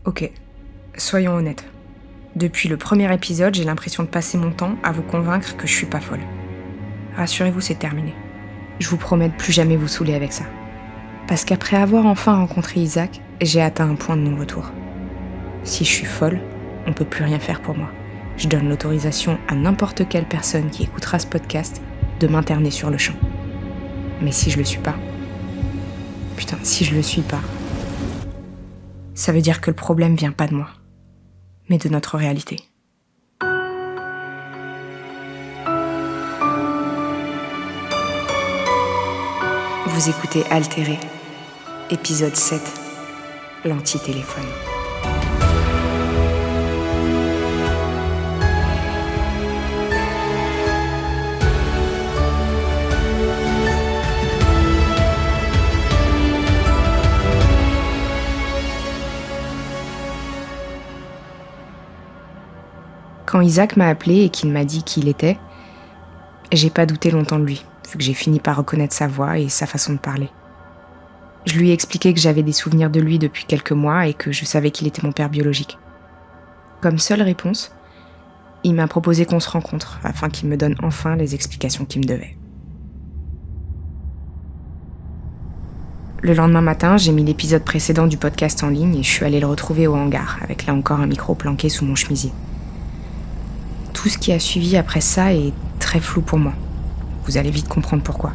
Ok, soyons honnêtes. Depuis le premier épisode, j'ai l'impression de passer mon temps à vous convaincre que je suis pas folle. Rassurez-vous, c'est terminé. Je vous promets de plus jamais vous saouler avec ça. Parce qu'après avoir enfin rencontré Isaac, j'ai atteint un point de non-retour. Si je suis folle, on peut plus rien faire pour moi. Je donne l'autorisation à n'importe quelle personne qui écoutera ce podcast de m'interner sur le champ. Mais si je le suis pas... Putain, si je le suis pas... Ça veut dire que le problème vient pas de moi, mais de notre réalité. Vous écoutez Altéré, épisode 7, l'anti-téléphone. Quand Isaac m'a appelé et qu'il m'a dit qui il était, j'ai pas douté longtemps de lui, vu que j'ai fini par reconnaître sa voix et sa façon de parler. Je lui ai expliqué que j'avais des souvenirs de lui depuis quelques mois et que je savais qu'il était mon père biologique. Comme seule réponse, il m'a proposé qu'on se rencontre afin qu'il me donne enfin les explications qu'il me devait. Le lendemain matin, j'ai mis l'épisode précédent du podcast en ligne et je suis allée le retrouver au hangar, avec là encore un micro planqué sous mon chemisier. Tout ce qui a suivi après ça est très flou pour moi. Vous allez vite comprendre pourquoi.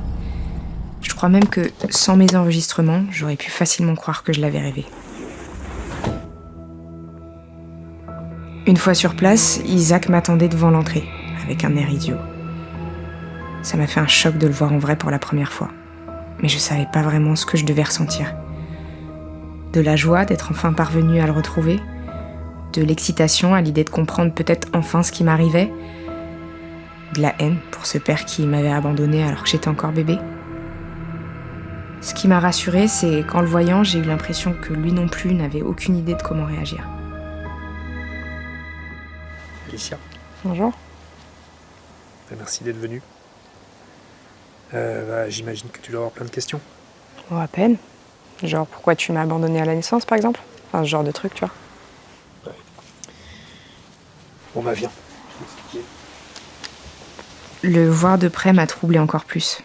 Je crois même que, sans mes enregistrements, j'aurais pu facilement croire que je l'avais rêvé. Une fois sur place, Isaac m'attendait devant l'entrée, avec un air idiot. Ça m'a fait un choc de le voir en vrai pour la première fois. Mais je savais pas vraiment ce que je devais ressentir. De la joie d'être enfin parvenue à le retrouver, de l'excitation à l'idée de comprendre peut-être enfin ce qui m'arrivait, de la haine pour ce père qui m'avait abandonnée alors que j'étais encore bébé. Ce qui m'a rassurée, c'est qu'en le voyant, j'ai eu l'impression que lui non plus n'avait aucune idée de comment réagir. Alicia. Bonjour. Merci d'être venue. J'imagine que tu dois avoir plein de questions. Oh, à peine. Genre, pourquoi tu m'as abandonnée à la naissance, par exemple ? Enfin, ce genre de truc, tu vois. Ouais. Bon, viens. Le voir de près m'a troublée encore plus.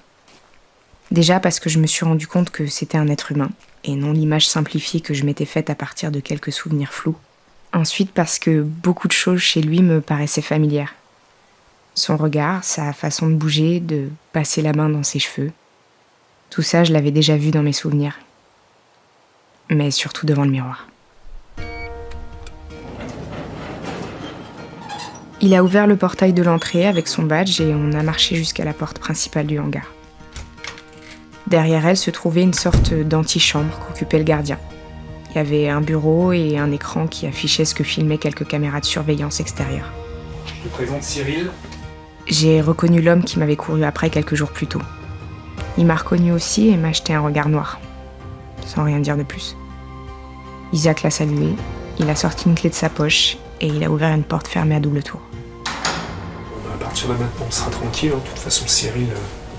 Déjà parce que je me suis rendu compte que c'était un être humain, et non l'image simplifiée que je m'étais faite à partir de quelques souvenirs flous. Ensuite parce que beaucoup de choses chez lui me paraissaient familières. Son regard, sa façon de bouger, de passer la main dans ses cheveux. Tout ça, je l'avais déjà vu dans mes souvenirs. Mais surtout devant le miroir. Il a ouvert le portail de l'entrée avec son badge et on a marché jusqu'à la porte principale du hangar. Derrière elle se trouvait une sorte d'antichambre qu'occupait le gardien. Il y avait un bureau et un écran qui affichait ce que filmaient quelques caméras de surveillance extérieure. Je te présente Cyril. J'ai reconnu l'homme qui m'avait couru après quelques jours plus tôt. Il m'a reconnu aussi et m'a jeté un regard noir, sans rien dire de plus. Isaac l'a salué, il a sorti une clé de sa poche et il a ouvert une porte fermée à double tour. À partir de maintenant, on sera tranquille. De toute façon, Cyril,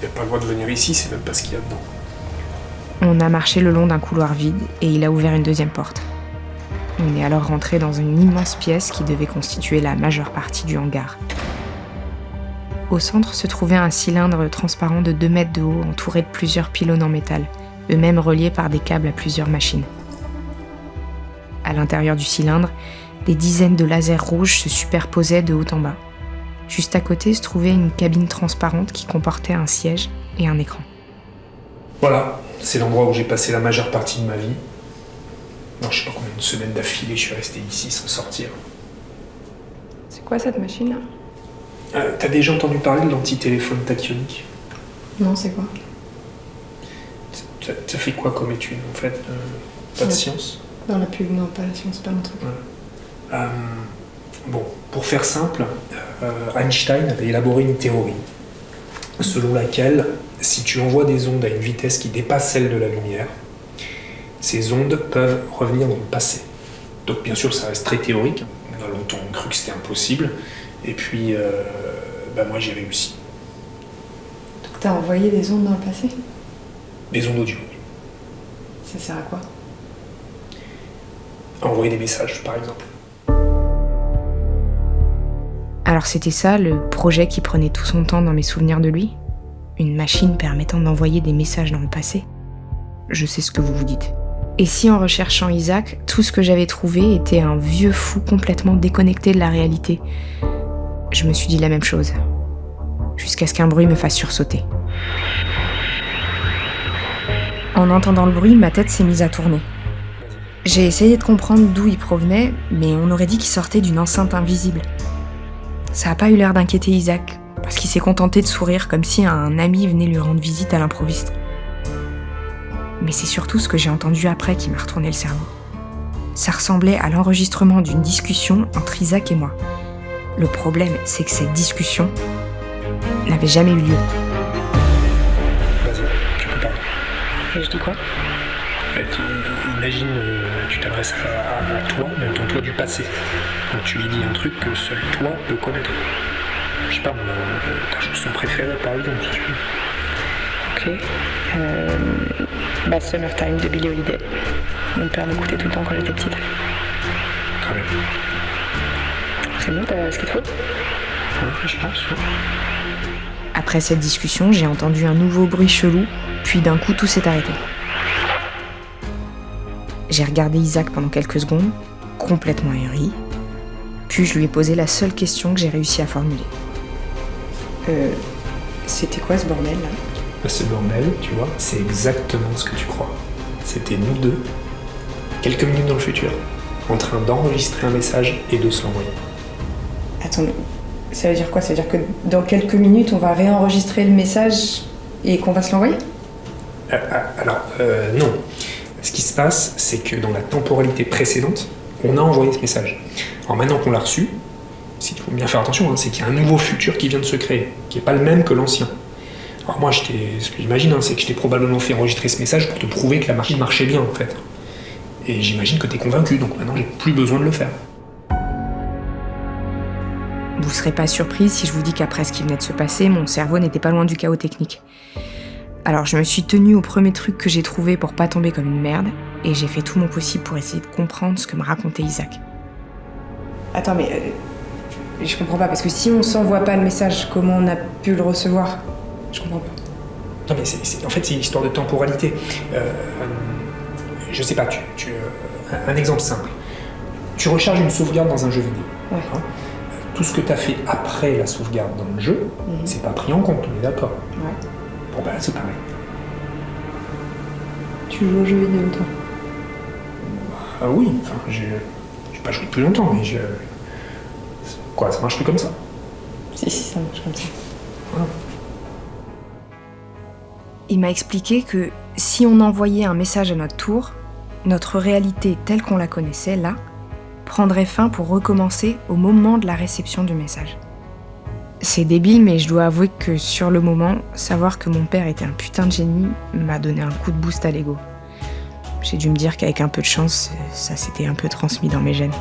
il n'a pas le droit de venir ici, c'est même pas ce qu'il y a dedans. On a marché le long d'un couloir vide et il a ouvert une deuxième porte. On est alors rentré dans une immense pièce qui devait constituer la majeure partie du hangar. Au centre se trouvait un cylindre transparent de 2 mètres de haut entouré de plusieurs pylônes en métal, eux-mêmes reliés par des câbles à plusieurs machines. À l'intérieur du cylindre, des dizaines de lasers rouges se superposaient de haut en bas. Juste à côté se trouvait une cabine transparente qui comportait un siège et un écran. Voilà, c'est l'endroit où j'ai passé la majeure partie de ma vie. Alors, je sais pas combien de semaines d'affilée je suis resté ici sans sortir. C'est quoi cette machine-là ? T'as déjà entendu parler de l'anti-téléphone tachyonique ? Non, c'est quoi ? T'as fait quoi comme étude en fait Pas de science ? Dans la pub, non, pas la science, pas mon truc. Ouais. Bon, pour faire simple, Einstein avait élaboré une théorie selon laquelle si tu envoies des ondes à une vitesse qui dépasse celle de la lumière, ces ondes peuvent revenir dans le passé. Donc bien sûr, ça reste très théorique. On a longtemps cru que c'était impossible. Et puis, moi j'ai réussi. Donc t'as envoyé des ondes dans le passé ? Des ondes audio. Ça sert à quoi ? envoyer des messages, par exemple. Alors c'était ça, le projet qui prenait tout son temps dans mes souvenirs de lui? Une machine permettant d'envoyer des messages dans le passé? Je sais ce que vous vous dites. Et si en recherchant Isaac, tout ce que j'avais trouvé était un vieux fou complètement déconnecté de la réalité? Je me suis dit la même chose, jusqu'à ce qu'un bruit me fasse sursauter. En entendant le bruit, ma tête s'est mise à tourner. J'ai essayé de comprendre d'où il provenait, mais on aurait dit qu'il sortait d'une enceinte invisible. Ça n'a pas eu l'air d'inquiéter Isaac, parce qu'il s'est contenté de sourire comme si un ami venait lui rendre visite à l'improviste. Mais c'est surtout ce que j'ai entendu après qui m'a retourné le cerveau. Ça ressemblait à l'enregistrement d'une discussion entre Isaac et moi. Le problème, c'est que cette discussion n'avait jamais eu lieu. Vas-y, tu peux parler. Et je dis quoi? Imagine, tu t'adresses à toi, mais ton toi du passé. Donc tu lui dis un truc que seul toi peut connaître. Je sais pas, ta chanson préférée par exemple, si tu veux. Ok. Summertime de Billie Holiday. Mon père l'écoutait tout le temps quand j'étais petite. Très bien. C'est bon, t'as ce qu'il te faut? Ouais, je pense. Ouais. Après cette discussion, j'ai entendu un nouveau bruit chelou, puis d'un coup tout s'est arrêté. J'ai regardé Isaac pendant quelques secondes, complètement ahuri, puis je lui ai posé la seule question que j'ai réussi à formuler. C'était quoi ce bordel là? Ce bordel, tu vois, c'est exactement ce que tu crois. C'était nous deux, quelques minutes dans le futur, en train d'enregistrer un message et de se l'envoyer. Attends, ça veut dire quoi? Ça veut dire que dans quelques minutes, on va réenregistrer le message et qu'on va se l'envoyer? Non. Ce qui se passe, c'est que dans la temporalité précédente, on a envoyé ce message. Alors maintenant qu'on l'a reçu, il faut bien faire attention, c'est qu'il y a un nouveau futur qui vient de se créer, qui n'est pas le même que l'ancien. Alors moi, ce que j'imagine, c'est que je t'ai probablement fait enregistrer ce message pour te prouver que la machine marchait bien, en fait. Et j'imagine que t'es convaincu, donc maintenant j'ai plus besoin de le faire. Vous serez pas surprise si je vous dis qu'après ce qui venait de se passer, mon cerveau n'était pas loin du chaos technique. Alors je me suis tenue au premier truc que j'ai trouvé pour pas tomber comme une merde, et j'ai fait tout mon possible pour essayer de comprendre ce que me racontait Isaac. Attends, mais je comprends pas, parce que si on s'envoie pas le message, comment on a pu le recevoir? Je comprends pas. Non mais en fait c'est une histoire de temporalité. Je sais pas, un exemple simple. Tu recharges une sauvegarde dans un jeu vidéo. Ouais. Hein, tout ce que tu as fait après la sauvegarde dans le jeu, c'est pas pris en compte, on est d'accord? Ouais. Bon bah c'est pareil. Tu joues aux jeux vidéo, toi? Ah oui, enfin, j'ai pas joué depuis longtemps, mais Quoi, ça marche plus comme ça? Si, ça marche comme ça. Voilà. Il m'a expliqué que si on envoyait un message à notre tour, notre réalité telle qu'on la connaissait, là, prendrait fin pour recommencer au moment de la réception du message. C'est débile, mais je dois avouer que sur le moment, savoir que mon père était un putain de génie m'a donné un coup de boost à l'ego. J'ai dû me dire qu'avec un peu de chance, ça s'était un peu transmis dans mes gènes.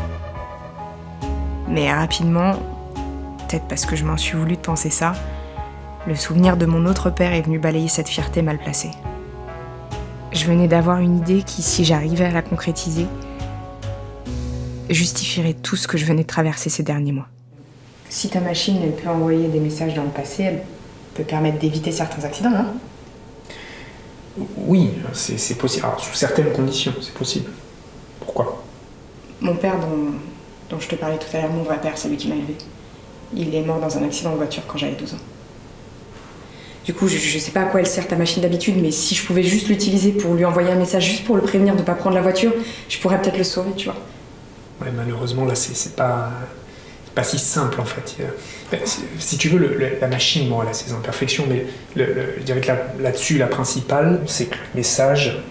Mais rapidement, peut-être parce que je m'en suis voulu de penser ça, le souvenir de mon autre père est venu balayer cette fierté mal placée. Je venais d'avoir une idée qui, si j'arrivais à la concrétiser, justifierait tout ce que je venais de traverser ces derniers mois. Si ta machine, elle peut envoyer des messages dans le passé, elle peut permettre d'éviter certains accidents, non? Oui, c'est possible. Alors, sous certaines conditions, c'est possible. Pourquoi? Mon père, dont je te parlais tout à l'heure, mon vrai père, c'est lui qui m'a élevé. Il est mort dans un accident de voiture quand j'avais 12 ans. Du coup, je sais pas à quoi elle sert ta machine d'habitude, mais si je pouvais juste l'utiliser pour lui envoyer un message, juste pour le prévenir de pas prendre la voiture, je pourrais peut-être le sauver, tu vois. Ouais, malheureusement, là, c'est pas si simple, en fait. Si tu veux, la machine, bon, elle a ses imperfections, mais je dirais que là-dessus, la principale, c'est que le message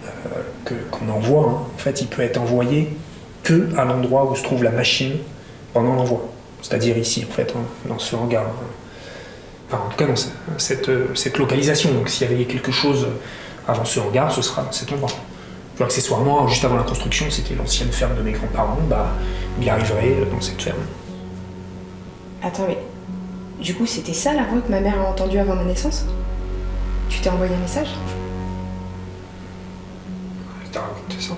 qu'on envoie, en fait, il peut être envoyé que à l'endroit où se trouve la machine pendant l'envoi. C'est-à-dire ici, en fait, dans ce hangar. Enfin, en tout cas, dans cette localisation. Donc, s'il y avait quelque chose avant ce hangar, ce sera dans cet endroit. Accessoirement, juste avant la construction, c'était l'ancienne ferme de mes grands-parents, il arriverait dans cette ferme. Attends, mais du coup, c'était ça la voix que ma mère a entendue avant ma naissance? Tu t'es envoyé un message? Elle t'a raconté ça?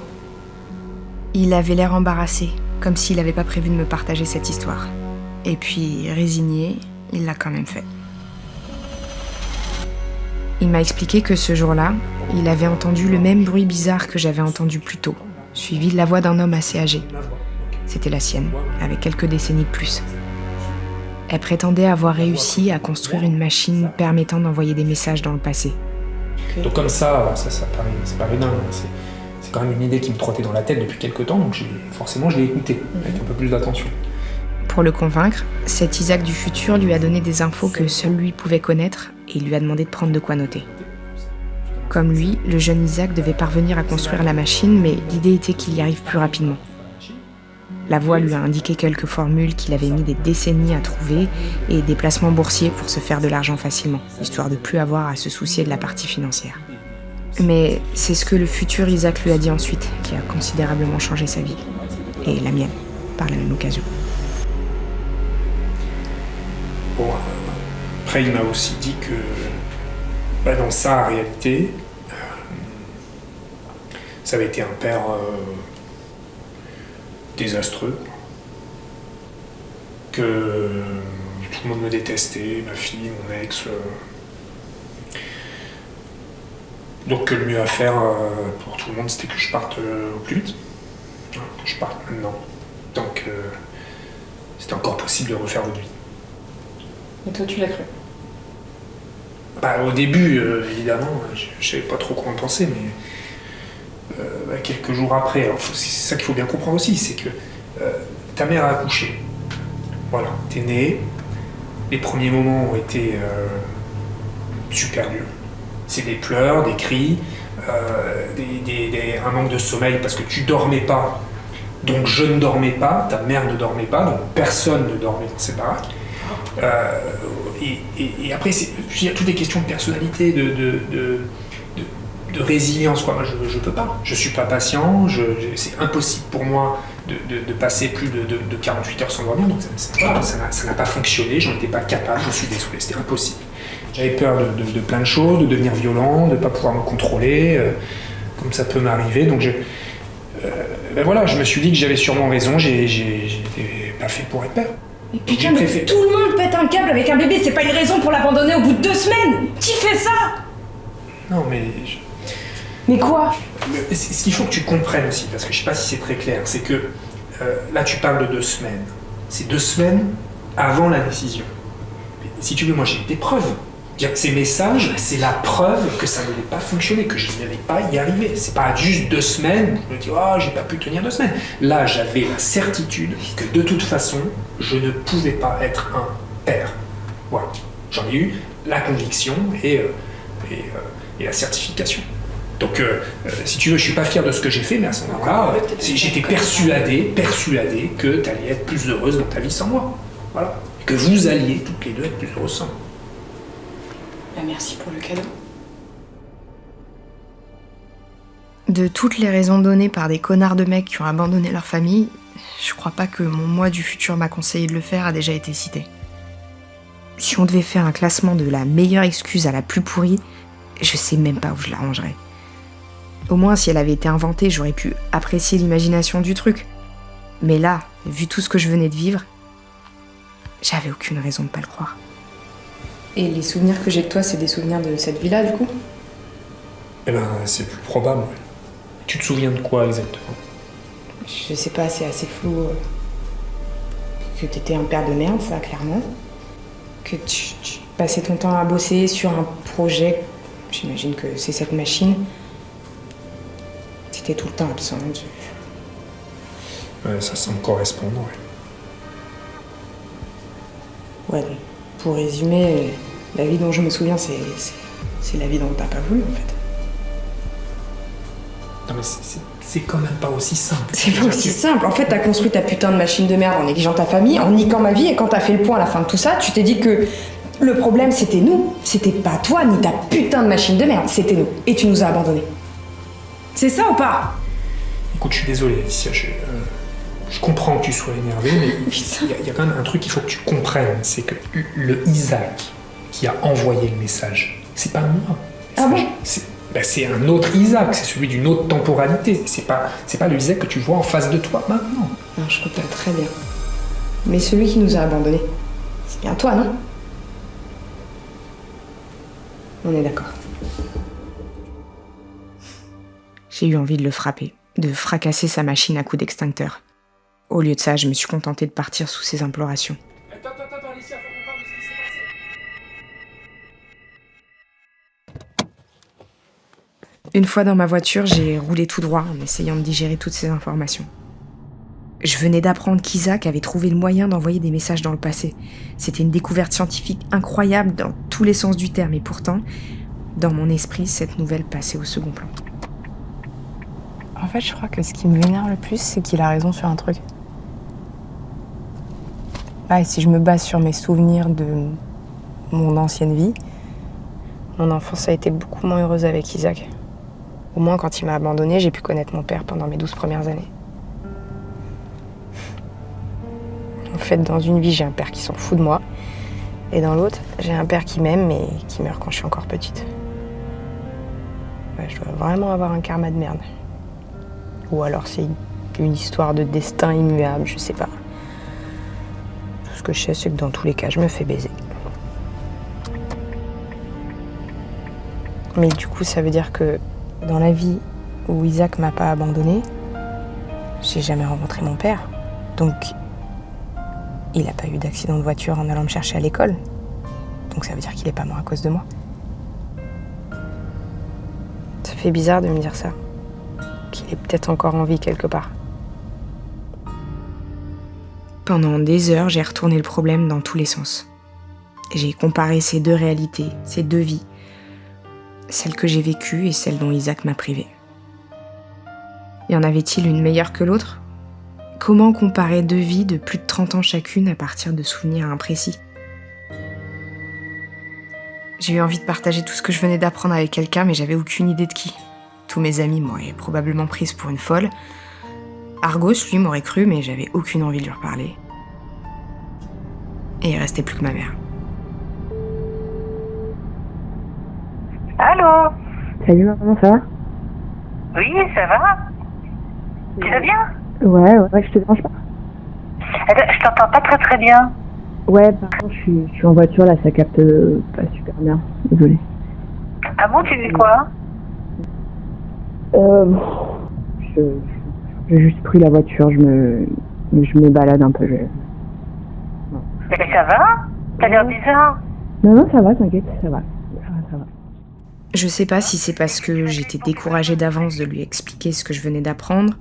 Il avait l'air embarrassé, comme s'il n'avait pas prévu de me partager cette histoire. Et puis, résigné, il l'a quand même fait. Il m'a expliqué que ce jour-là, il avait entendu le même bruit bizarre que j'avais entendu plus tôt, suivi de la voix d'un homme assez âgé. C'était la sienne, avec quelques décennies de plus. Elle prétendait avoir réussi à construire une machine permettant d'envoyer des messages dans le passé. Donc comme ça paraît dingue. C'est quand même une idée qui me trottait dans la tête depuis quelques temps, donc forcément je l'ai écoutée avec un peu plus d'attention. Pour le convaincre, cet Isaac du futur lui a donné des infos que seul lui pouvait connaître et il lui a demandé de prendre de quoi noter. Comme lui, le jeune Isaac devait parvenir à construire la machine, mais l'idée était qu'il y arrive plus rapidement. La voix lui a indiqué quelques formules qu'il avait mis des décennies à trouver et des placements boursiers pour se faire de l'argent facilement, histoire de plus avoir à se soucier de la partie financière. Mais c'est ce que le futur Isaac lui a dit ensuite, qui a considérablement changé sa vie. Et la mienne, par la même occasion. Bon, après il m'a aussi dit que dans sa réalité, ça avait été un père désastreux, que tout le monde me détestait, ma fille, mon ex. Donc que le mieux à faire pour tout le monde, c'était que je parte au plus vite, que je parte maintenant. Donc c'était encore possible de refaire votre vie. Et toi, tu l'as cru? Au début, évidemment, je savais pas trop quoi en penser, mais quelques jours après, alors c'est ça qu'il faut bien comprendre aussi, c'est que ta mère a accouché. Voilà, t'es né, les premiers moments ont été super durs. C'est des pleurs, des cris, un manque de sommeil parce que tu dormais pas, donc je ne dormais pas, ta mère ne dormait pas, donc personne ne dormait dans ces baraques. Et après, il y a toutes les questions de personnalité, de résilience, quoi. Moi, je peux pas. Je suis pas patient. C'est impossible pour moi de passer plus de 48 heures sans dormir. Donc ça n'a pas fonctionné. J'en étais pas capable. Je suis désolé. C'était impossible. J'avais peur de plein de choses, de devenir violent, de pas pouvoir me contrôler, comme ça peut m'arriver. Donc voilà, je me suis dit que j'avais sûrement raison. J'étais pas fait pour être père. Mais putain, mais tout le monde pète un câble avec un bébé, c'est pas une raison pour l'abandonner au bout de 2 semaines. Qui fait ça? Non, mais... Mais quoi? Ce qu'il faut que tu comprennes aussi, parce que je sais pas si c'est très clair, c'est que là tu parles de 2 semaines. C'est 2 semaines avant la décision. Mais si tu veux, moi j'ai des preuves. Ces messages, c'est la preuve que ça n'allait pas fonctionner, que je n'allais pas y arriver. C'est pas juste 2 semaines, je me dis, oh, j'ai pas pu tenir 2 semaines. Là, j'avais la certitude que de toute façon, je ne pouvais pas être un père. Voilà. J'en ai eu la conviction et la certification. Donc, si tu veux, je suis pas fier de ce que j'ai fait, mais à ce moment-là, j'étais persuadé que tu allais être plus heureuse dans ta vie sans moi. Voilà. Que vous alliez toutes les deux être plus heureuses sans moi. Merci pour le cadeau. De toutes les raisons données par des connards de mecs qui ont abandonné leur famille, je crois pas que mon moi du futur m'a conseillé de le faire a déjà été cité. Si on devait faire un classement de la meilleure excuse à la plus pourrie, je sais même pas où je la rangerais. Au moins, si elle avait été inventée, j'aurais pu apprécier l'imagination du truc. Mais là, vu tout ce que je venais de vivre, j'avais aucune raison de pas le croire. Et les souvenirs que j'ai de toi, c'est des souvenirs de cette vie-là, du coup? Eh ben, c'est plus probable. Tu te souviens de quoi exactement? Je sais pas, c'est assez flou. Que t'étais un père de merde, ça, clairement. Que tu passais ton temps à bosser sur un projet, j'imagine que c'est cette machine. T'étais tout le temps absent. Ouais, ça semble correspondre, ouais. Ouais, donc, pour résumer, la vie dont je me souviens, c'est la vie dont t'as pas voulu, en fait. Non mais c'est quand même pas aussi simple. C'est pas aussi simple. En fait, t'as construit ta putain de machine de merde en négligeant ta famille, en niquant ma vie, et quand t'as fait le point à la fin de tout ça, tu t'es dit que le problème, c'était nous. C'était pas toi, ni ta putain de machine de merde, c'était nous. Et tu nous as abandonnés. C'est ça ou pas? Écoute, je suis désolé, Alicia, je comprends que tu sois énervé, mais il y a quand même un truc qu'il faut que tu comprennes, c'est que le Isaac qui a envoyé le message, c'est pas moi. Ah bon? c'est un autre Isaac, c'est celui d'une autre temporalité. C'est pas le Isaac que tu vois en face de toi maintenant. Non, je comprends très bien. Mais celui qui nous a abandonnés, c'est bien toi, non? On est d'accord. J'ai eu envie de le frapper, de fracasser sa machine à coups d'extincteur. Au lieu de ça, je me suis contentée de partir sous ses implorations. Attends, Alicia, faut qu'on parle de ce qui s'est passé. Une fois dans ma voiture, j'ai roulé tout droit en essayant de digérer toutes ces informations. Je venais d'apprendre qu'Isaac avait trouvé le moyen d'envoyer des messages dans le passé. C'était une découverte scientifique incroyable dans tous les sens du terme, et pourtant, dans mon esprit, cette nouvelle passait au second plan. En fait, je crois que ce qui me vénère le plus, c'est qu'il a raison sur un truc. Et si je me base sur mes souvenirs de mon ancienne vie, mon enfance a été beaucoup moins heureuse avec Isaac. Au moins, quand il m'a abandonnée, j'ai pu connaître mon père pendant mes 12 premières années. En fait, dans une vie, j'ai un père qui s'en fout de moi. Et dans l'autre, j'ai un père qui m'aime, mais qui meurt quand je suis encore petite. Je dois vraiment avoir un karma de merde. Ou alors c'est une histoire de destin immuable, je sais pas. Tout ce que je sais, c'est que dans tous les cas, je me fais baiser. Mais du coup, ça veut dire que dans la vie où Isaac m'a pas abandonnée, j'ai jamais rencontré mon père. Donc, il n'a pas eu d'accident de voiture en allant me chercher à l'école. Donc ça veut dire qu'il est pas mort à cause de moi. Ça fait bizarre de me dire ça. Qu'il est peut-être encore en vie quelque part. Pendant des heures, j'ai retourné le problème dans tous les sens. J'ai comparé ces deux réalités, ces deux vies. Celle que j'ai vécue et celle dont Isaac m'a privée. Y en avait-il une meilleure que l'autre ? Comment comparer deux vies de plus de 30 ans chacune à partir de souvenirs imprécis ? J'ai eu envie de partager tout ce que je venais d'apprendre avec quelqu'un, mais j'avais aucune idée de qui. Tous mes amis m'auraient probablement prise pour une folle. Argos, lui, m'aurait cru, mais j'avais aucune envie de lui reparler. Et il restait plus que ma mère. Allô? Salut maman, ça va? Oui, ça va? Tu vas bien? Ouais, je te dérange pas? Attends, je t'entends pas très très bien. Ouais, par contre, je suis en voiture, là, ça capte pas super bien. Désolée. Ah bon, tu dis quoi? J'ai juste pris la voiture, je me balade un peu. Mais ça va? T'as l'air bizarre. Non, ça va, t'inquiète, ça va. Je sais pas si c'est parce que j'étais découragée d'avance de lui expliquer ce que je venais d'apprendre,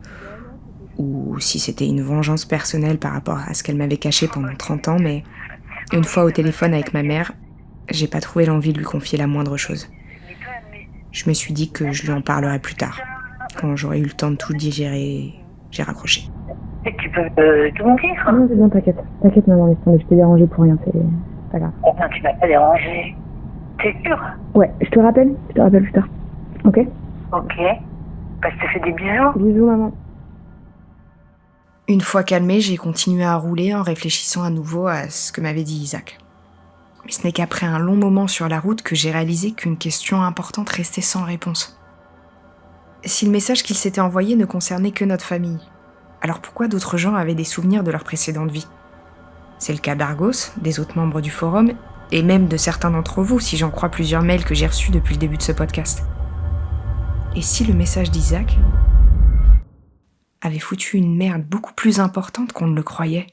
ou si c'était une vengeance personnelle par rapport à ce qu'elle m'avait caché pendant 30 ans, mais une fois au téléphone avec ma mère, j'ai pas trouvé l'envie de lui confier la moindre chose. Je me suis dit que je lui en parlerais plus tard. Quand j'aurai eu le temps de tout digérer, j'ai raccroché. Et tu peux tout me dire? Non, c'est bien, t'inquiète. T'inquiète maman, laisse tomber, je t'ai dérangé pour rien, c'est pas grave. Oh non, tu m'as pas dérangé. T'es sûr? Ouais, je te rappelle plus tard. Ok? Ok. Bah, je te fais des bisous. Bisous maman. Une fois calmée, j'ai continué à rouler en réfléchissant à nouveau à ce que m'avait dit Isaac. Mais ce n'est qu'après un long moment sur la route que j'ai réalisé qu'une question importante restait sans réponse. Si le message qu'il s'était envoyé ne concernait que notre famille, alors pourquoi d'autres gens avaient des souvenirs de leur précédente vie ? C'est le cas d'Argos, des autres membres du forum, et même de certains d'entre vous, si j'en crois plusieurs mails que j'ai reçus depuis le début de ce podcast. Et si le message d'Isaac avait foutu une merde beaucoup plus importante qu'on ne le croyait ?